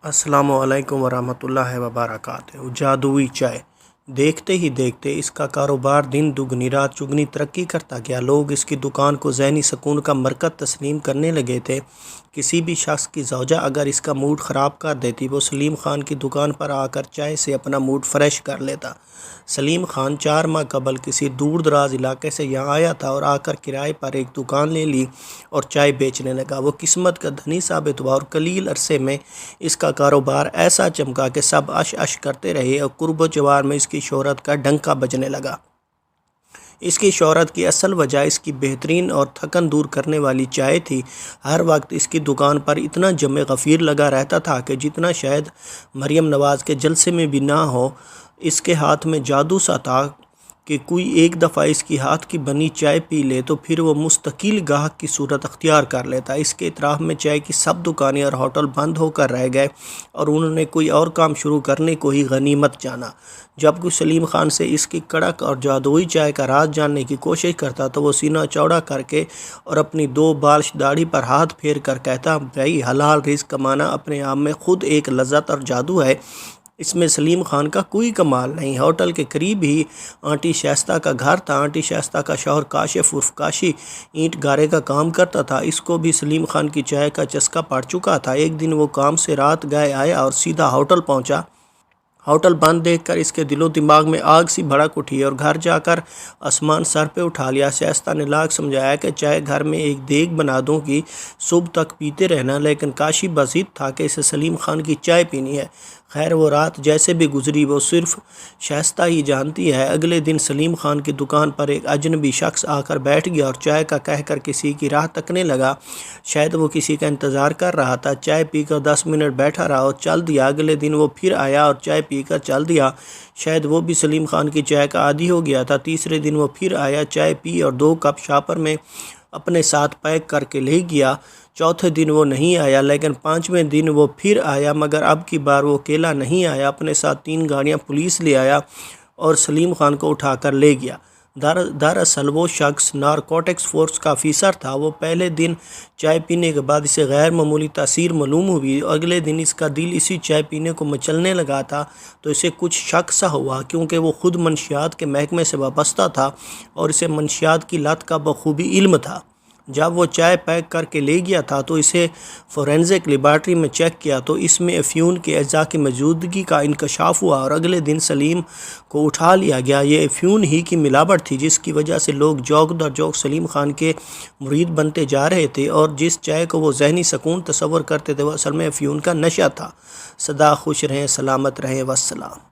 السلام علیکم ورحمۃ اللہ وبرکاتہ۔ جادوئی چائے دیکھتے ہی دیکھتے اس کا کاروبار دن دگنی رات چگنی ترقی کرتا گیا۔ لوگ اس کی دکان کو ذہنی سکون کا مرکز تسلیم کرنے لگے تھے۔ کسی بھی شخص کی زوجہ اگر اس کا موڈ خراب کر دیتی، وہ سلیم خان کی دکان پر آ کر چائے سے اپنا موڈ فریش کر لیتا۔ سلیم خان 4 ماہ قبل کسی دور دراز علاقے سے یہاں آیا تھا اور آ کر کرائے پر ایک دکان لے لی اور چائے بیچنے لگا۔ وہ قسمت کا دھنی ثابت ہوا اور قلیل عرصے میں اس کا کاروبار ایسا چمکا کہ سب اش اش کرتے رہے اور قرب و جوار میں اس کی شہرت کا ڈنکا بجنے لگا۔ اس کی شہرت کی اصل وجہ اس کی بہترین اور تھکن دور کرنے والی چائے تھی۔ ہر وقت اس کی دکان پر اتنا جمع غفیر لگا رہتا تھا کہ جتنا شاید مریم نواز کے جلسے میں بھی نہ ہو۔ اس کے ہاتھ میں جادو سا تھا کہ کوئی ایک دفعہ اس کی ہاتھ کی بنی چائے پی لے تو پھر وہ مستقل گاہک کی صورت اختیار کر لیتا۔ اس کے اطراف میں چائے کی سب دکانیں اور ہوٹل بند ہو کر رہ گئے اور انہوں نے کوئی اور کام شروع کرنے کو ہی غنیمت جانا۔ جب کوئی سلیم خان سے اس کی کڑک اور جادوئی چائے کا راز جاننے کی کوشش کرتا تو وہ سینہ چوڑا کر کے اور اپنی 2 بالش داڑھی پر ہاتھ پھیر کر کہتا، بھائی حلال رزق کمانا اپنے آپ میں خود ایک لذت اور جادو ہے، اس میں سلیم خان کا کوئی کمال نہیں۔ ہوٹل کے قریب ہی آنٹی شائستہ کا گھر تھا۔ آنٹی شائستہ کا شوہر کاشف عرف کاشی اینٹ گارے کا کام کرتا تھا۔ اس کو بھی سلیم خان کی چائے کا چسکا پڑ چکا تھا۔ ایک دن وہ کام سے رات گئے آیا اور سیدھا ہوٹل پہنچا۔ ہوٹل بند دیکھ کر اس کے دل و دماغ میں آگ سی بھڑک اٹھی اور گھر جا کر آسمان سر پہ اٹھا لیا۔ شائستہ نے لاکھ سمجھایا کہ چائے گھر میں ایک دیگ بنا دوں گی، صبح تک پیتے رہنا، لیکن کاشی بضد تھا کہ اسے سلیم خان کی چائے پینی ہے۔ خیر وہ رات جیسے بھی گزری وہ صرف شائستہ ہی جانتی ہے۔ اگلے دن سلیم خان کی دکان پر ایک اجنبی شخص آ کر بیٹھ گیا اور چائے کا کہہ کر کسی کی راہ تکنے لگا۔ شاید وہ کسی کا انتظار کر رہا تھا۔ چائے پی کر 10 منٹ بیٹھا رہا اور چل دیا۔ اگلے دن وہ پھر آیا اور چائے پی کر چل دیا۔ شاید وہ بھی سلیم خان کی چائے کا عادی ہو گیا تھا۔ تیسرے دن وہ پھر آیا، چائے پی اور 2 کپ شاپر میں اپنے ساتھ پیک کر کے لے گیا۔ چوتھے دن وہ نہیں آیا، لیکن 5ویں دن وہ پھر آیا، مگر اب کی بار وہ اکیلا نہیں آیا، اپنے ساتھ 3 گاڑیاں پولیس لے آیا اور سلیم خان کو اٹھا کر لے گیا۔ دراصل وہ شخص نارکوٹکس فورس کا افسر تھا۔ وہ پہلے دن چائے پینے کے بعد اسے غیر معمولی تاثیر معلوم ہوئی۔ اگلے دن اس کا دل اسی چائے پینے کو مچلنے لگا تھا تو اسے کچھ شک سا ہوا، کیونکہ وہ خود منشیات کے محکمے سے وابستہ تھا اور اسے منشیات کی لت کا بخوبی علم تھا۔ جب وہ چائے پیک کر کے لے گیا تھا تو اسے فورینزک لیبارٹری میں چیک کیا تو اس میں افیون کے اجزاء کی موجودگی کا انکشاف ہوا اور اگلے دن سلیم کو اٹھا لیا گیا۔ یہ افیون ہی کی ملاوٹ تھی جس کی وجہ سے لوگ جوک در جوک سلیم خان کے مرید بنتے جا رہے تھے، اور جس چائے کو وہ ذہنی سکون تصور کرتے تھے وہ اصل میں افیون کا نشہ تھا۔ سدا خوش رہیں، سلامت رہیں، والسلام۔